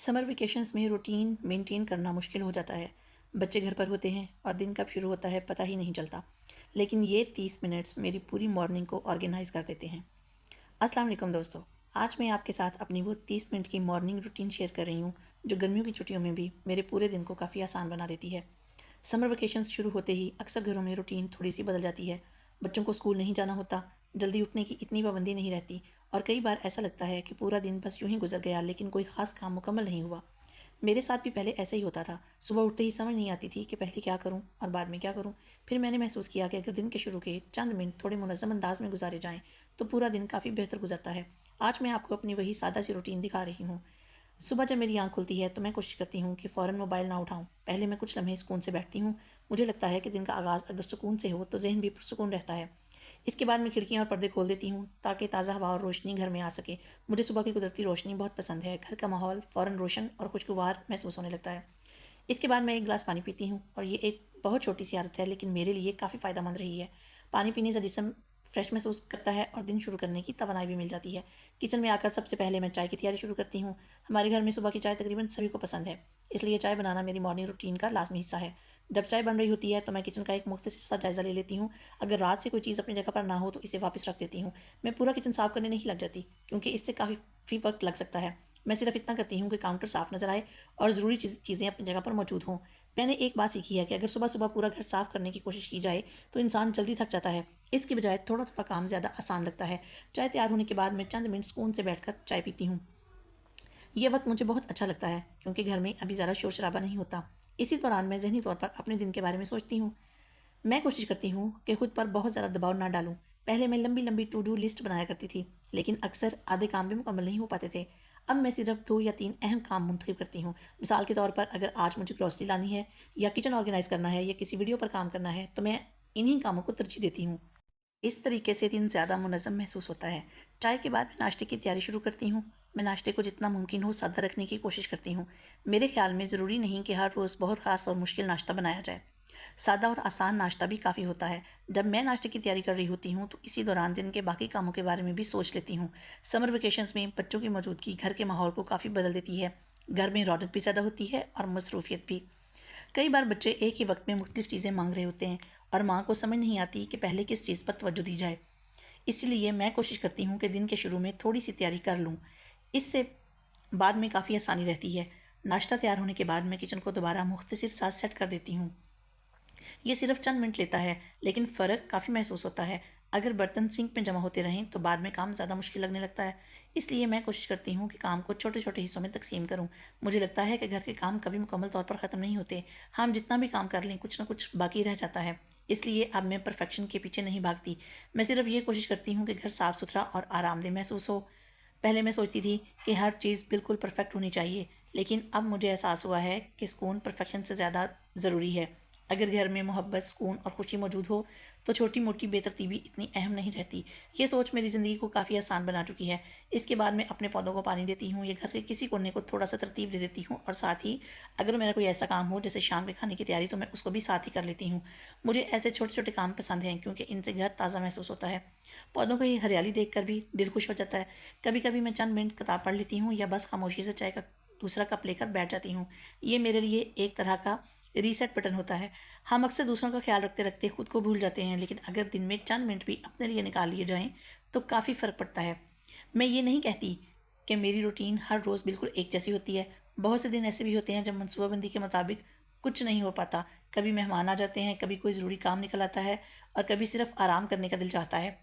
Summer vacations में routine maintain करना मुश्किल हो जाता है। बच्चे घर पर होते हैं और दिन कब शुरू होता है पता ही नहीं चलता। लेकिन ये 30 मिनट्स मेरी पूरी मॉर्निंग को ऑर्गेनाइज कर देते हैं। अस्सलाम वालेकुम दोस्तों। आज मैं आपके साथ अपनी वो 30 मिनट की मॉर्निंग रूटीन शेयर कर रही हूँ जो गर्मियों की छुट्टियों में भी मेरे पूरे दिन को काफ़ी आसान बना देती है। समर वेकेशंस शुरू होते ही अक्सर घरों में रूटीन थोड़ी सी बदल जाती है। बच्चों को स्कूल नहीं जाना होता, जल्दी उठने की इतनी पाबंदी नहीं रहती और कई बार ऐसा लगता है कि पूरा दिन बस यूं ही गुजर गया लेकिन कोई ख़ास काम मुकम्मल नहीं हुआ। मेरे साथ भी पहले ऐसा ही होता था। सुबह उठते ही समझ नहीं आती थी कि पहले क्या करूं और बाद में क्या करूं। फिर मैंने महसूस किया कि अगर दिन के शुरू के चंद मिनट थोड़े मुनज़्ज़म अंदाज में गुजारे जाएं तो पूरा दिन काफ़ी बेहतर गुजरता है। आज मैं आपको अपनी वही सादा सी रूटीन दिखा रही हूँ। सुबह जब मेरी आँख खुलती है तो मैं कोशिश करती हूँ कि फ़ौरन मोबाइल ना उठाऊँ। पहले मैं कुछ लम्हे सुकून से बैठती हूँ। मुझे लगता है कि दिन का आगाज़ अगर सुकून से हो तो ज़हन भी पुरसुकून रहता है। इसके बाद मैं खिड़कियाँ और पर्दे खोल देती हूँ ताकि ताज़ा हवा और रोशनी घर में आ सके। मुझे सुबह की कुदरती रोशनी बहुत पसंद है। घर का माहौल फ़ौरन रोशन और खुशगवार महसूस होने लगता है। इसके बाद मैं एक गिलास पानी पीती हूँ और ये एक बहुत छोटी सी आदत है लेकिन मेरे लिए काफ़ी फ़ायदेमंद रही है। पानी पीने से जिस्म फ्रेश महसूस करता है और दिन शुरू करने की तवानाई भी मिल जाती है। किचन में आकर सबसे पहले मैं चाय की तैयारी शुरू करती हूँ। हमारे घर में सुबह की चाय तकरीबन सभी को पसंद है, इसलिए चाय बनाना मेरी मॉर्निंग रूटीन का लाजमी हिस्सा है। जब चाय बन रही होती है तो मैं किचन का एक मुख्तसर सा जायज़ा ले लेती हूँ। अगर रात से कोई चीज़ अपनी जगह पर ना हो तो इसे वापस रख देती हूँ। मैं पूरा किचन साफ़ करने नहीं लग जाती क्योंकि इससे काफ़ी वक्त लग सकता है। मैं सिर्फ इतना करती हूँ कि काउंटर साफ़ नज़र आए और ज़रूरी चीज़ें अपनी जगह पर मौजूद हों। मैंने एक बात सीखी है कि अगर सुबह-सुबह पूरा घर साफ़ करने की कोशिश की जाए, तो इंसान जल्दी थक जाता है। इसकी बजाय थोड़ा-थोड़ा काम ज़्यादा आसान लगता है। चाय तैयार होने के बाद मैं चंद मिनट सुकून से बैठकर चाय पीती हूँ। ये वक्त मुझे बहुत अच्छा लगता है क्योंकि घर में अभी ज़्यादा शोर-शराबा नहीं होता। इसी दौरान मैं ज़हनी तौर पर अपने दिन के बारे में सोचती हूँ। मैं कोशिश करती हूँ कि खुद पर बहुत ज़्यादा दबाव ना डालूँ। पहले मैं लंबी-लंबी टू डू लिस्ट बनाया करती थी, लेकिन अक्सर आधे काम भी मुकम्मल नहीं हो पाते थे। अब मैं सिर्फ 2 या 3 अहम काम मुंतखब करती हूँ। मिसाल के तौर पर अगर आज मुझे ग्रॉसरी लानी है या किचन ऑर्गेनाइज़ करना है या किसी वीडियो पर काम करना है, तो मैं इन्हीं कामों को तरजीह देती हूँ। इस तरीके से दिन ज़्यादा मुनज़्ज़म महसूस होता है। चाय के बाद मैं नाश्ते की तैयारी शुरू करती हूँ। मैं नाश्ते को जितना मुमकिन हो सादा रखने की कोशिश करती हूँ। मेरे ख़्याल में ज़रूरी नहीं कि हर रोज़ बहुत ख़ास और मुश्किल नाश्ता बनाया जाए। सादा और आसान नाश्ता भी काफ़ी होता है। जब मैं नाश्ते की तैयारी कर रही होती हूँ तो इसी दौरान दिन के बाकी कामों के बारे में भी सोच लेती हूँ। समर वेकेशंस में बच्चों की मौजूदगी घर के माहौल को काफ़ी बदल देती है। घर में रौनक भी ज़्यादा होती है और मसरूफ़ियत भी। कई बार बच्चे एक ही वक्त में मुख्तलिफ चीज़ें मांग रहे होते हैं और माँ को समझ नहीं आती कि पहले किस चीज़ पर तवज्जो दी जाए। इसलिए मैं कोशिश करती हूँ कि दिन के शुरू में थोड़ी सी तैयारी कर लूँ। इससे बाद में काफ़ी आसानी रहती है। नाश्ता तैयार होने के बाद मैं किचन को दोबारा मुख्तसर सा सेट कर देती हूँ। ये सिर्फ चंद मिनट लेता है लेकिन फ़र्क काफ़ी महसूस होता है। अगर बर्तन सिंक में जमा होते रहें तो बाद में काम ज़्यादा मुश्किल लगने लगता है। इसलिए मैं कोशिश करती हूँ कि काम को छोटे छोटे हिस्सों में तकसीम करूँ। मुझे लगता है कि घर के काम कभी मुकम्मल तौर पर ख़त्म नहीं होते। हम जितना भी काम कर लें कुछ ना कुछ बाकी रह जाता है। इसलिए अब मैं परफेक्शन के पीछे नहीं भागती। मैं सिर्फ ये कोशिश करती हूँ कि घर साफ़ सुथरा और आरामदेह महसूस हो। पहले मैं सोचती थी कि हर चीज़ बिल्कुल परफेक्ट होनी चाहिए, लेकिन अब मुझे एहसास हुआ है कि सुकून परफेक्शन से ज़्यादा ज़रूरी है। अगर घर में मोहब्बत, सुकून और खुशी मौजूद हो तो छोटी मोटी बेतरतीबी इतनी अहम नहीं रहती। ये सोच मेरी ज़िंदगी को काफ़ी आसान बना चुकी है। इसके बाद मैं अपने पौधों को पानी देती हूँ या घर के किसी कोने को थोड़ा सा तरतीब दे देती हूँ और साथ ही अगर मेरा कोई ऐसा काम हो जैसे शाम के खाने की तैयारी तो मैं उसको भी साथ ही कर लेती हूँ। मुझे ऐसे छोटे छोटे काम पसंद हैं क्योंकि इनसे घर ताज़ा महसूस होता है। पौधों की हरियाली देख कर भी दिल खुश हो जाता है। कभी कभी मैं चंद मिनट किताब पढ़ लेती हूँ या बस खामोशी से चाय का दूसरा कप लेकर बैठ जाती हूँ। ये मेरे लिए एक तरह का रीसेट बटन होता है। हम अक्सर दूसरों का ख्याल रखते रखते खुद को भूल जाते हैं, लेकिन अगर दिन में चंद मिनट भी अपने लिए निकाल लिए जाएं तो काफ़ी फ़र्क पड़ता है। मैं ये नहीं कहती कि मेरी रूटीन हर रोज़ बिल्कुल एक जैसी होती है। बहुत से दिन ऐसे भी होते हैं जब मनसूबाबंदी के मुताबिक कुछ नहीं हो पाता। कभी मेहमान आ जाते हैं, कभी कोई ज़रूरी काम निकल आता है और कभी सिर्फ आराम करने का दिल चाहता है।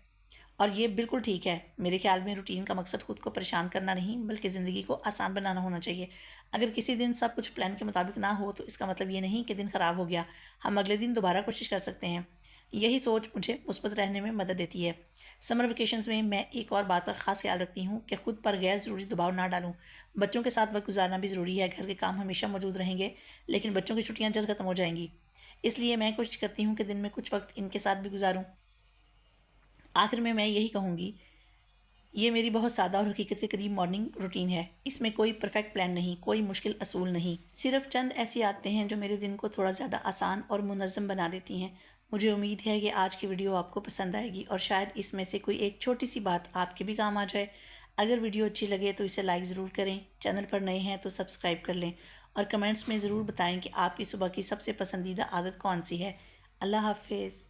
और ये बिल्कुल ठीक है। मेरे ख्याल में रूटीन का मकसद खुद को परेशान करना नहीं बल्कि ज़िंदगी को आसान बनाना होना चाहिए। अगर किसी दिन सब कुछ प्लान के मुताबिक ना हो तो इसका मतलब ये नहीं कि दिन ख़राब हो गया। हम अगले दिन दोबारा कोशिश कर सकते हैं। यही सोच मुझे मुस्बत रहने में मदद देती है। समर वेकेशंस में मैं एक और बात का ख़ास ख्याल रखती हूँ कि खुद पर गैर ज़रूरी दबाव ना डालूँ। बच्चों के साथ वक्त गुजारना भी ज़रूरी है। घर के काम हमेशा मौजूद रहेंगे, लेकिन बच्चों की छुट्टियाँ जल्द ख़त्म हो जाएंगी। इसलिए मैं कोशिश करती हूँ कि दिन में कुछ वक्त इनके साथ भी गुजारूँ। आखिर में मैं यही कहूँगी, ये मेरी बहुत सादा और हकीकत के करीब मॉर्निंग रूटीन है। इसमें कोई परफेक्ट प्लान नहीं, कोई मुश्किल असूल नहीं, सिर्फ चंद ऐसी आदतें हैं जो मेरे दिन को थोड़ा ज़्यादा आसान और मुनज़्ज़म बना देती हैं। मुझे उम्मीद है कि आज की वीडियो आपको पसंद आएगी और शायद इसमें से कोई एक छोटी सी बात आपके भी काम आ जाए। اگر ویڈیو اچھی لگے تو اسے لائک ضرور کریں، چینل پر نئے ہیں تو سبسکرائب کر لیں اور کمنٹس میں ضرور بتائیں کہ آپ کی صبح کی سب سے پسندیدہ عادت کون سی ہے۔ اللہ حافظ۔